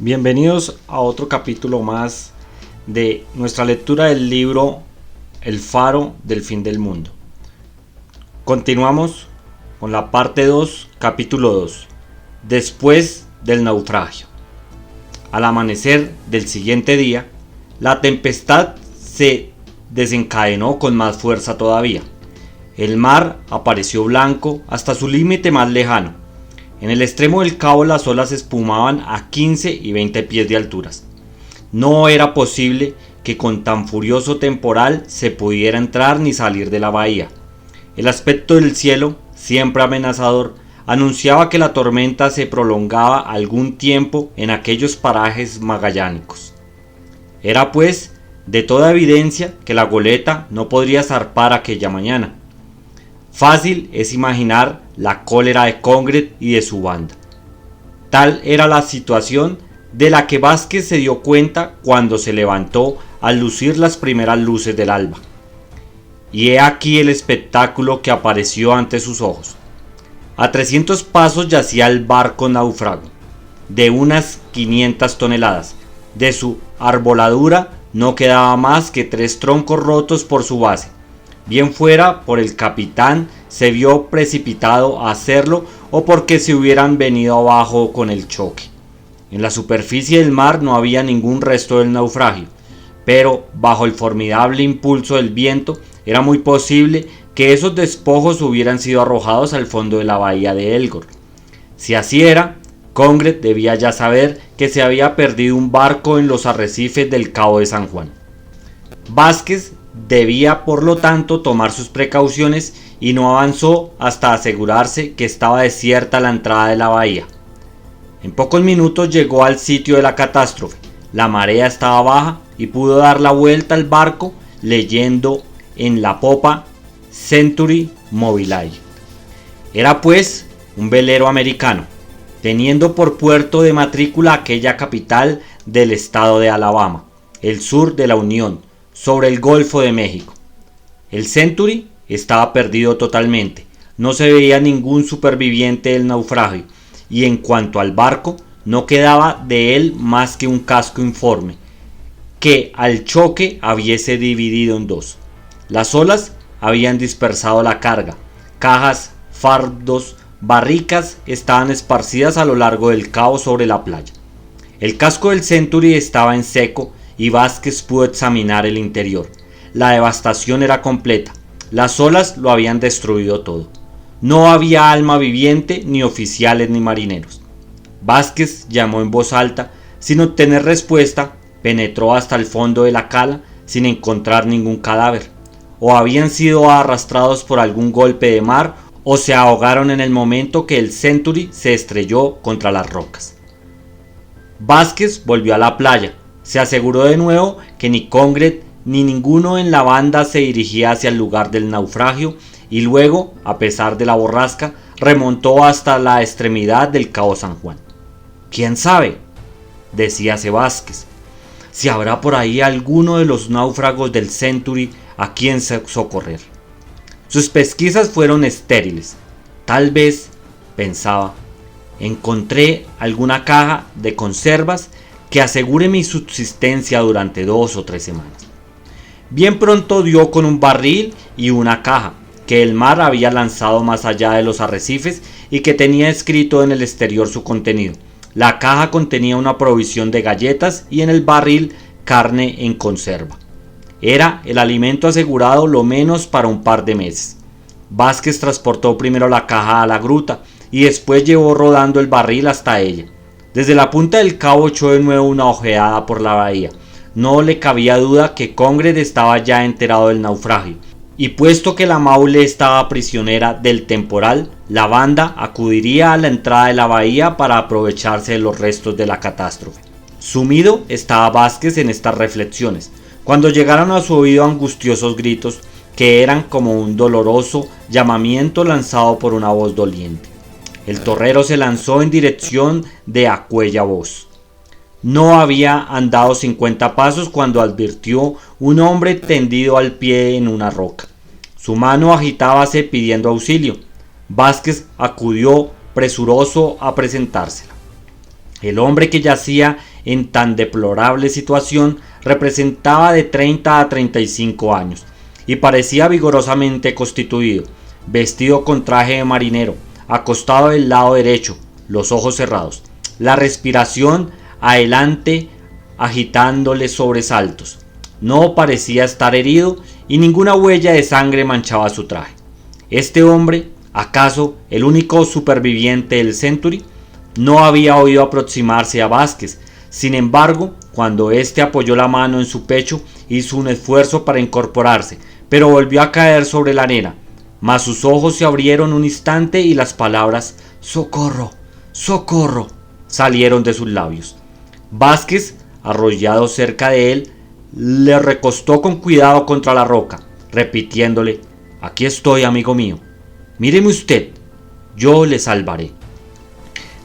Bienvenidos a otro capítulo más de nuestra lectura del libro El faro del fin del mundo. Continuamos con la parte 2, capítulo 2, después del naufragio. Al amanecer del siguiente día, la tempestad se desencadenó con más fuerza todavía. El mar apareció blanco hasta su límite más lejano. En el extremo del cabo las olas espumaban a 15 y 20 pies de alturas. No era posible que con tan furioso temporal se pudiera entrar ni salir de la bahía. El aspecto del cielo, siempre amenazador, anunciaba que la tormenta se prolongaba algún tiempo en aquellos parajes magallánicos. Era pues de toda evidencia que la goleta no podría zarpar aquella mañana. Fácil es imaginar la cólera de Congred y de su banda. Tal era la situación de la que Vázquez se dio cuenta cuando se levantó al lucir las primeras luces del alba. Y he aquí el espectáculo que apareció ante sus ojos. A 300 pasos yacía el barco náufrago, de unas 500 toneladas. De su arboladura no quedaba más que 3 troncos rotos por su base. Bien fuera por el capitán se vio precipitado a hacerlo o porque se hubieran venido abajo con el choque. En la superficie del mar no había ningún resto del naufragio, pero bajo el formidable impulso del viento era muy posible que esos despojos hubieran sido arrojados al fondo de la bahía de Elgor. Si así era, Congred debía ya saber que se había perdido un barco en los arrecifes del Cabo de San Juan. Vázquez debía por lo tanto tomar sus precauciones y no avanzó hasta asegurarse que estaba desierta la entrada de la bahía. En pocos minutos llegó al sitio de la catástrofe. La marea estaba baja y pudo dar la vuelta al barco leyendo en la popa Century Mobile. Era pues un velero americano, teniendo por puerto de matrícula aquella capital del estado de Alabama, el sur de la Unión, sobre el Golfo de México. El Century estaba perdido totalmente, no se veía ningún superviviente del naufragio, y en cuanto al barco, no quedaba de él más que un casco informe, que al choque hubiese dividido en dos. Las olas habían dispersado la carga, cajas, fardos, barricas estaban esparcidas a lo largo del cabo sobre la playa. El casco del Century estaba en seco y Vázquez pudo examinar el interior. La devastación era completa. Las olas lo habían destruido todo. No había alma viviente, ni oficiales ni marineros. Vázquez llamó en voz alta, sin obtener respuesta. Penetró hasta el fondo de la cala sin encontrar ningún cadáver. O habían sido arrastrados por algún golpe de mar, o se ahogaron en el momento que el Century se estrelló contra las rocas. Vázquez volvió a la playa. Se aseguró de nuevo que ni Congred ni ninguno en la banda se dirigía hacia el lugar del naufragio y luego, a pesar de la borrasca, remontó hasta la extremidad del Cabo San Juan. ¿Quién sabe?, decíase Vázquez, si habrá por ahí alguno de los náufragos del Century a quien socorrer. Sus pesquisas fueron estériles. Tal vez, pensaba, encontré alguna caja de conservas que asegure mi subsistencia durante 2 o 3 semanas. Bien pronto dio con un barril y una caja que el mar había lanzado más allá de los arrecifes y que tenía escrito en el exterior su contenido. La caja contenía una provisión de galletas y en el barril carne en conserva. Era el alimento asegurado lo menos para un par de meses. Vázquez transportó primero la caja a la gruta y después llevó rodando el barril hasta ella. Desde la punta del cabo echó de nuevo una ojeada por la bahía. No le cabía duda que Congred estaba ya enterado del naufragio, y puesto que la Maule estaba prisionera del temporal, la banda acudiría a la entrada de la bahía para aprovecharse de los restos de la catástrofe. Sumido estaba Vázquez en estas reflexiones, cuando llegaron a su oído angustiosos gritos que eran como un doloroso llamamiento lanzado por una voz doliente. El torrero se lanzó en dirección de aquella voz. No había andado 50 pasos cuando advirtió un hombre tendido al pie en una roca. Su mano agitábase pidiendo auxilio. Vázquez acudió presuroso a presentársela. El hombre que yacía en tan deplorable situación representaba de 30 a 35 años y parecía vigorosamente constituido, vestido con traje de marinero, acostado del lado derecho, los ojos cerrados, la respiración adelante agitándole sobresaltos. No parecía estar herido y ninguna huella de sangre manchaba su traje. Este hombre, acaso el único superviviente del Century, no había oído aproximarse a Vázquez. Sin embargo, cuando éste apoyó la mano en su pecho, hizo un esfuerzo para incorporarse, pero volvió a caer sobre la arena. Mas sus ojos se abrieron un instante y las palabras «¡Socorro! ¡Socorro!» salieron de sus labios. Vázquez, arrollado cerca de él, le recostó con cuidado contra la roca, repitiéndole «Aquí estoy, amigo mío. Míreme usted, yo le salvaré».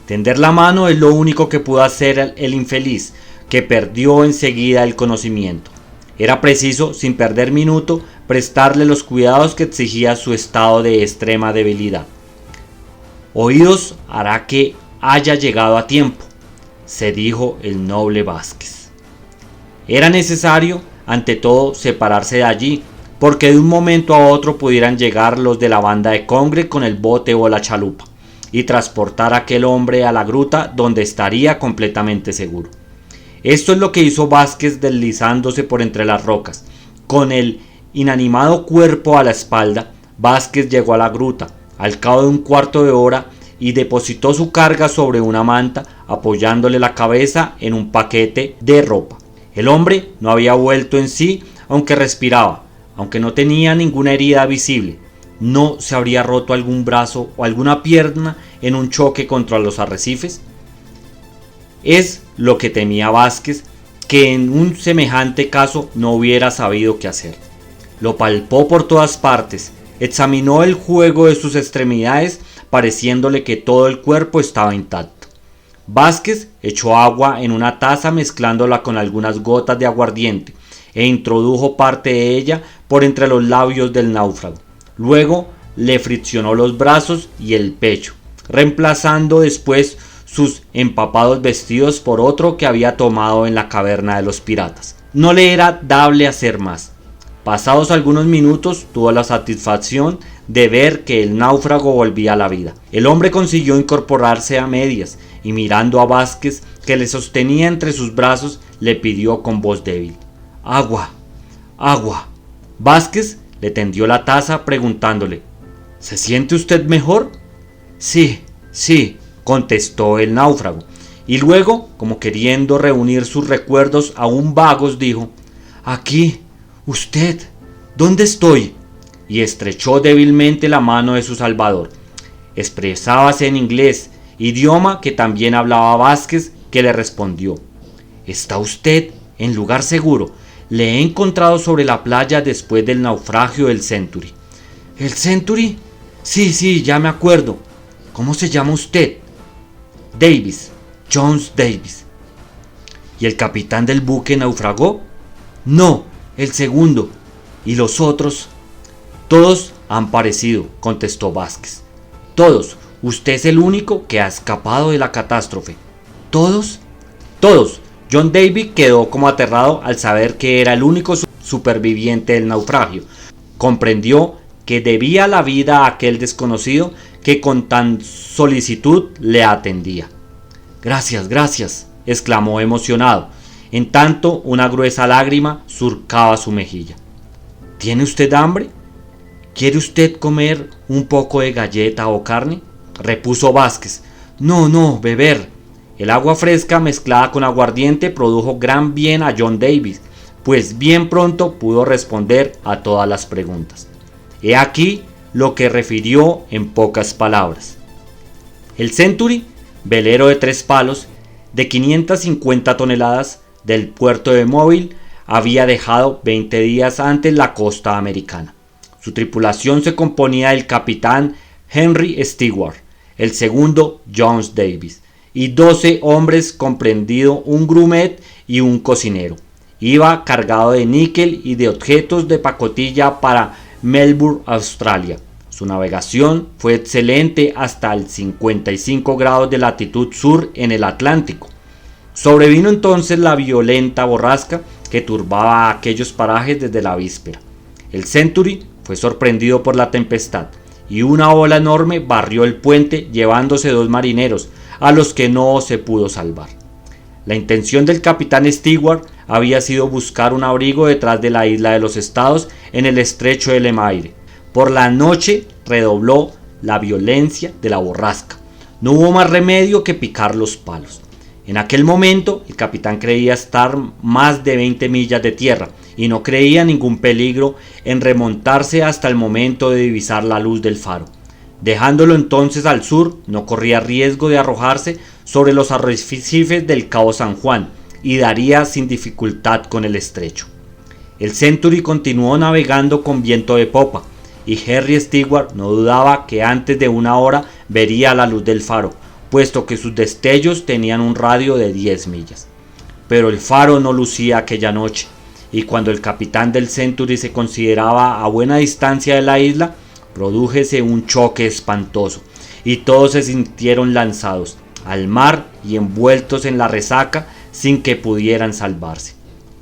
Tender la mano es lo único que pudo hacer el infeliz, que perdió enseguida el conocimiento. Era preciso, sin perder minuto, prestarle los cuidados que exigía su estado de extrema debilidad. «Oídos hará que haya llegado a tiempo», se dijo el noble Vázquez. Era necesario, ante todo, separarse de allí, porque de un momento a otro pudieran llegar los de la banda de Congre con el bote o la chalupa, y transportar a aquel hombre a la gruta donde estaría completamente seguro. Esto es lo que hizo Vázquez deslizándose por entre las rocas. Con el inanimado cuerpo a la espalda, Vázquez llegó a la gruta al cabo de un cuarto de hora y depositó su carga sobre una manta, apoyándole la cabeza en un paquete de ropa. El hombre no había vuelto en sí, aunque respiraba, aunque no tenía ninguna herida visible. ¿No se habría roto algún brazo o alguna pierna en un choque contra los arrecifes? Es lo que temía Vázquez, que en un semejante caso no hubiera sabido qué hacer. Lo palpó por todas partes, examinó el juego de sus extremidades, pareciéndole que todo el cuerpo estaba intacto. Vázquez echó agua en una taza mezclándola con algunas gotas de aguardiente e introdujo parte de ella por entre los labios del náufrago. Luego le friccionó los brazos y el pecho, reemplazando después sus empapados vestidos por otro que había tomado en la caverna de los piratas. No le era dable hacer más. Pasados algunos minutos tuvo la satisfacción de ver que el náufrago volvía a la vida. El hombre consiguió incorporarse a medias y mirando a Vázquez, que le sostenía entre sus brazos, le pidió con voz débil: «Agua, agua». Vázquez le tendió la taza preguntándole: «¿Se siente usted mejor?». «Sí, sí», contestó el náufrago, y luego, como queriendo reunir sus recuerdos aún vagos, dijo: «Aquí, usted, ¿dónde estoy?». Y estrechó débilmente la mano de su salvador. Expresábase en inglés, idioma que también hablaba Vázquez, que le respondió: «Está usted en lugar seguro. Le he encontrado sobre la playa después del naufragio del Century». «¿El Century? Sí, ya me acuerdo. ¿Cómo se llama usted?» «Davis, Jones Davis». «¿Y el capitán del buque naufragó?» «No, el segundo. ¿Y los otros?» «Todos han parecido», contestó Vázquez. «Todos. Usted es el único que ha escapado de la catástrofe». «¿Todos?» «Todos». John Davis quedó como aterrado al saber que era el único superviviente del naufragio. Comprendió que debía la vida a aquel desconocido que con tan solicitud le atendía. «Gracias, gracias», exclamó emocionado. En tanto, una gruesa lágrima surcaba su mejilla. «¿Tiene usted hambre? ¿Quiere usted comer un poco de galleta o carne?», repuso Vázquez. No, beber». El agua fresca mezclada con aguardiente produjo gran bien a John Davis, pues bien pronto pudo responder a todas las preguntas. He aquí lo que refirió en pocas palabras. El Century, velero de 3 palos, de 550 toneladas, del puerto de Mobile, había dejado 20 días antes la costa americana. Su tripulación se componía del capitán Henry Stewart, el segundo Jones Davis, y 12 hombres, comprendido un grumet y un cocinero. Iba cargado de níquel y de objetos de pacotilla para Melbourne, Australia. Su navegación fue excelente hasta el 55 grados de latitud sur en el Atlántico. Sobrevino entonces la violenta borrasca que turbaba aquellos parajes desde la víspera. El Century fue sorprendido por la tempestad y una ola enorme barrió el puente llevándose 2 marineros, a los que no se pudo salvar. La intención del capitán Stewart había sido buscar un abrigo detrás de la isla de los Estados en el estrecho de Le Maire. Por la noche redobló la violencia de la borrasca. No hubo más remedio que picar los palos. En aquel momento el capitán creía estar más de 20 millas de tierra y no creía ningún peligro en remontarse hasta el momento de divisar la luz del faro. Dejándolo entonces al sur, no corría riesgo de arrojarse sobre los arrecifes del Cabo San Juan y daría sin dificultad con el estrecho. El Century continuó navegando con viento de popa y Henry Stewart no dudaba que antes de una hora vería la luz del faro, puesto que sus destellos tenían un radio de 10 millas. Pero el faro no lucía aquella noche, y cuando el capitán del Century se consideraba a buena distancia de la isla, prodújese un choque espantoso, y todos se sintieron lanzados al mar y envueltos en la resaca sin que pudieran salvarse.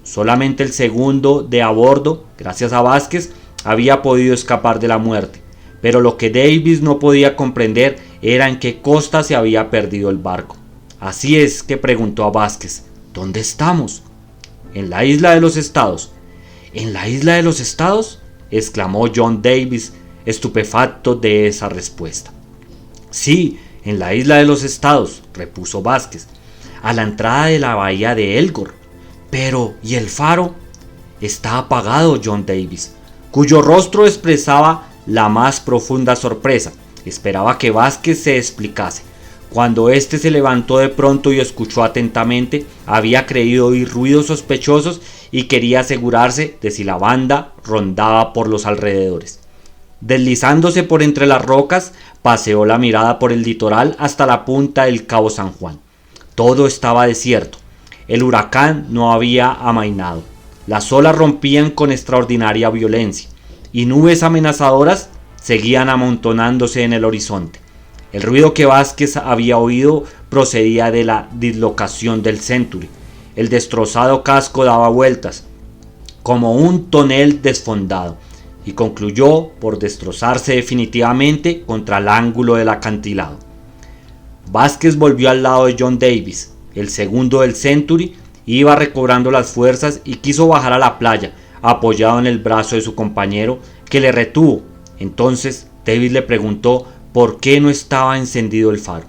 Solamente el segundo de a bordo, gracias a Vázquez, había podido escapar de la muerte, pero lo que Davis no podía comprender era en qué costa se había perdido el barco. Así es que preguntó a Vázquez: ¿dónde estamos? En la isla de los Estados. ¿En la isla de los Estados?, exclamó John Davis, estupefacto de esa respuesta. Sí, en la isla de los Estados, repuso Vázquez, a la entrada de la bahía de Elgor. Pero, ¿y el faro? Está apagado, John Davis, cuyo rostro expresaba la más profunda sorpresa. Esperaba que Vázquez se explicase. Cuando éste se levantó de pronto y escuchó atentamente, había creído oír ruidos sospechosos y quería asegurarse de si la banda rondaba por los alrededores. Deslizándose por entre las rocas, paseó la mirada por el litoral hasta la punta del Cabo San Juan. Todo estaba desierto. El huracán no había amainado. Las olas rompían con extraordinaria violencia y nubes amenazadoras seguían amontonándose en el horizonte. El ruido que Vázquez había oído procedía de la dislocación del Century. El destrozado casco daba vueltas, como un tonel desfondado, y concluyó por destrozarse definitivamente contra el ángulo del acantilado. Vázquez volvió al lado de John Davis. El segundo del Century iba recobrando las fuerzas y quiso bajar a la playa, apoyado en el brazo de su compañero, que le retuvo. Entonces Davis le preguntó por qué no estaba encendido el faro.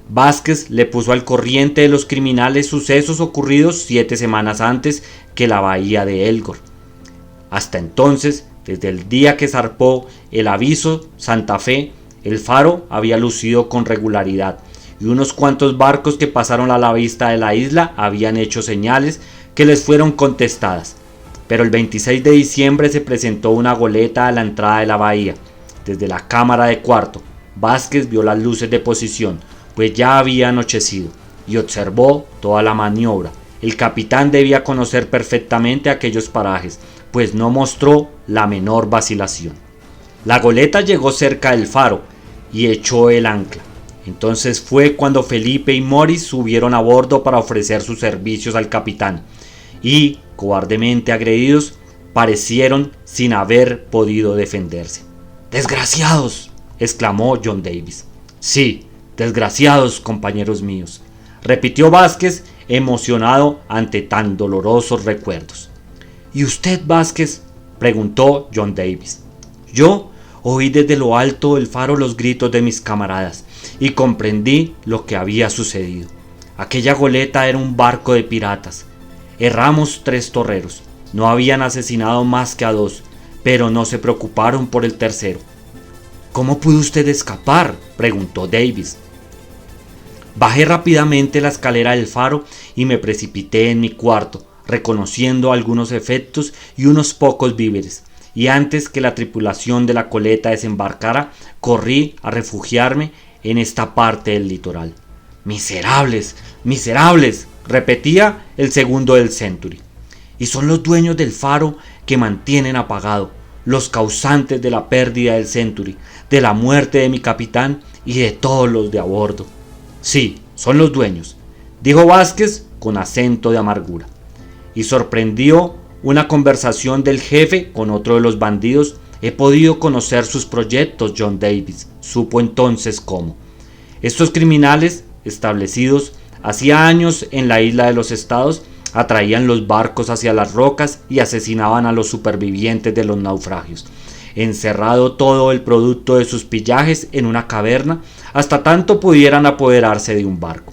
Vázquez le puso al corriente de los criminales sucesos ocurridos 7 semanas antes que la bahía de Elgor. Hasta entonces, desde el día que zarpó el aviso Santa Fe, el faro había lucido con regularidad, y unos cuantos barcos que pasaron a la vista de la isla habían hecho señales que les fueron contestadas. Pero el 26 de diciembre se presentó una goleta a la entrada de la bahía. Desde la cámara de cuarto, Vázquez vio las luces de posición, pues ya había anochecido, y observó toda la maniobra. El capitán debía conocer perfectamente aquellos parajes, pues no mostró la menor vacilación. La goleta llegó cerca del faro y echó el ancla. Entonces fue cuando Felipe y Morris subieron a bordo para ofrecer sus servicios al capitán, y, cobardemente agredidos, parecieron sin haber podido defenderse. ¡Desgraciados!, exclamó John Davis. Sí, desgraciados, compañeros míos, repitió Vázquez, emocionado ante tan dolorosos recuerdos. ¿Y usted, Vázquez?, preguntó John Davis. Yo oí desde lo alto del faro los gritos de mis camaradas y comprendí lo que había sucedido. Aquella goleta era un barco de piratas. Erramos 3 torreros. No habían asesinado más que a 2, pero no se preocuparon por el tercero. ¿Cómo pudo usted escapar?, preguntó Davis. Bajé rápidamente la escalera del faro y me precipité en mi cuarto, reconociendo algunos efectos y unos pocos víveres, y antes que la tripulación de la goleta desembarcara, corrí a refugiarme en esta parte del litoral. ¡Miserables! ¡Miserables!, repetía el segundo del Century. Y son los dueños del faro que mantienen apagado. los causantes de la pérdida del Century, de la muerte de mi capitán y de todos los de a bordo. Sí, son los dueños, dijo Vázquez con acento de amargura. Y sorprendió una conversación del jefe con otro de los bandidos. He podido conocer sus proyectos, John Davis, supo entonces cómo. Estos criminales, establecidos hacía años en la isla de los Estados, atraían los barcos hacia las rocas y asesinaban a los supervivientes de los naufragios, encerrado todo el producto de sus pillajes en una caverna hasta tanto pudieran apoderarse de un barco.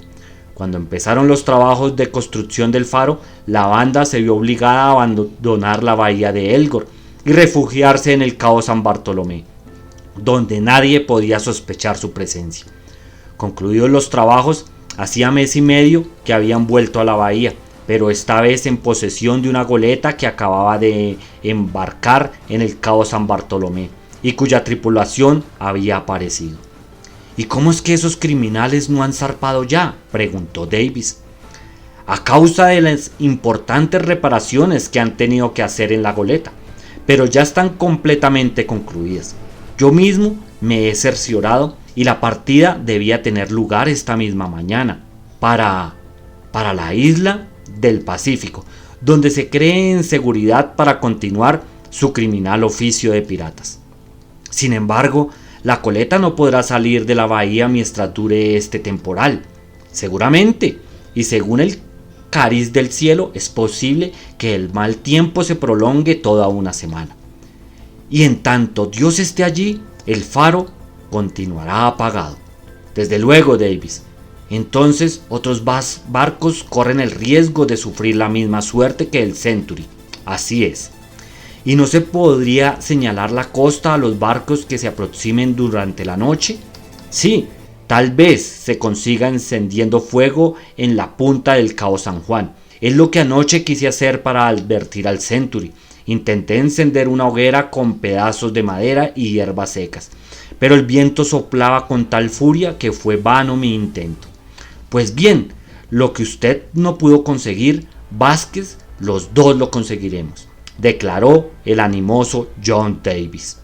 Cuando empezaron los trabajos de construcción del faro, la banda se vio obligada a abandonar la bahía de Elgor y refugiarse en el cabo San Bartolomé, donde nadie podía sospechar su presencia. Concluidos los trabajos, hacía mes y medio que habían vuelto a la bahía, pero esta vez en posesión de una goleta que acababa de embarcar en el cabo San Bartolomé y cuya tripulación había aparecido. ¿Y cómo es que esos criminales no han zarpado ya?, preguntó Davis. A causa de las importantes reparaciones que han tenido que hacer en la goleta, pero ya están completamente concluidas. Yo mismo me he cerciorado y la partida debía tener lugar esta misma mañana para la isla del Pacífico, donde se cree en seguridad para continuar su criminal oficio de piratas. Sin embargo, la goleta no podrá salir de la bahía mientras dure este temporal. Seguramente, y según el cariz del cielo, es posible que el mal tiempo se prolongue toda una semana. Y en tanto Dios esté allí, el faro continuará apagado. Desde luego, Davis. Entonces otros barcos corren el riesgo de sufrir la misma suerte que el Century. Así es. ¿Y no se podría señalar la costa a los barcos que se aproximen durante la noche? Sí, tal vez se consiga encendiendo fuego en la punta del cabo San Juan. Es lo que anoche quise hacer para advertir al Century. Intenté encender una hoguera con pedazos de madera y hierbas secas, pero el viento soplaba con tal furia que fue vano mi intento. Pues bien, lo que usted no pudo conseguir, Vázquez, los dos lo conseguiremos, declaró el animoso John Davis.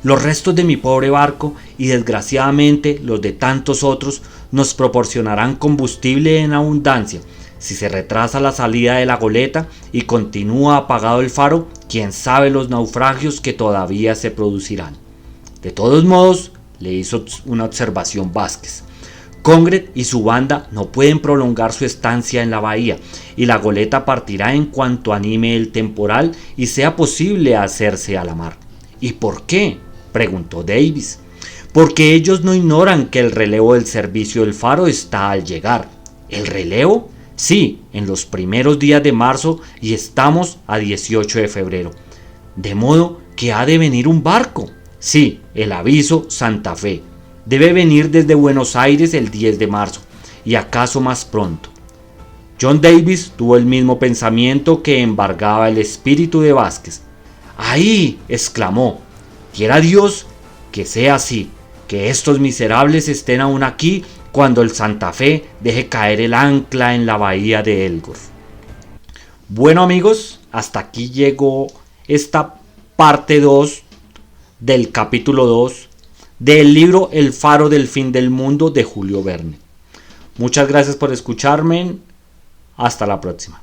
Los restos de mi pobre barco y desgraciadamente los de tantos otros nos proporcionarán combustible en abundancia. Si se retrasa la salida de la goleta y continúa apagado el faro, quién sabe los naufragios que todavía se producirán. De todos modos, le hizo una observación Vázquez. Congret y su banda no pueden prolongar su estancia en la bahía y la goleta partirá en cuanto anime el temporal y sea posible hacerse a la mar. ¿Y por qué?, preguntó Davis. Porque ellos no ignoran que el relevo del servicio del faro está al llegar. ¿El relevo? Sí, en los primeros días de marzo y estamos a 18 de febrero. De modo que ha de venir un barco. Sí, el aviso Santa Fe. Debe venir desde Buenos Aires el 10 de marzo, y acaso más pronto. John Davis tuvo el mismo pensamiento que embargaba el espíritu de Vázquez. ¡Ahí!, exclamó. Quiera Dios que sea así, que estos miserables estén aún aquí cuando el Santa Fe deje caer el ancla en la bahía de Elgor. Bueno, amigos, hasta aquí llegó esta parte 2 del capítulo 2 del libro El faro del fin del mundo de Julio Verne. Muchas gracias por escucharme. Hasta la próxima.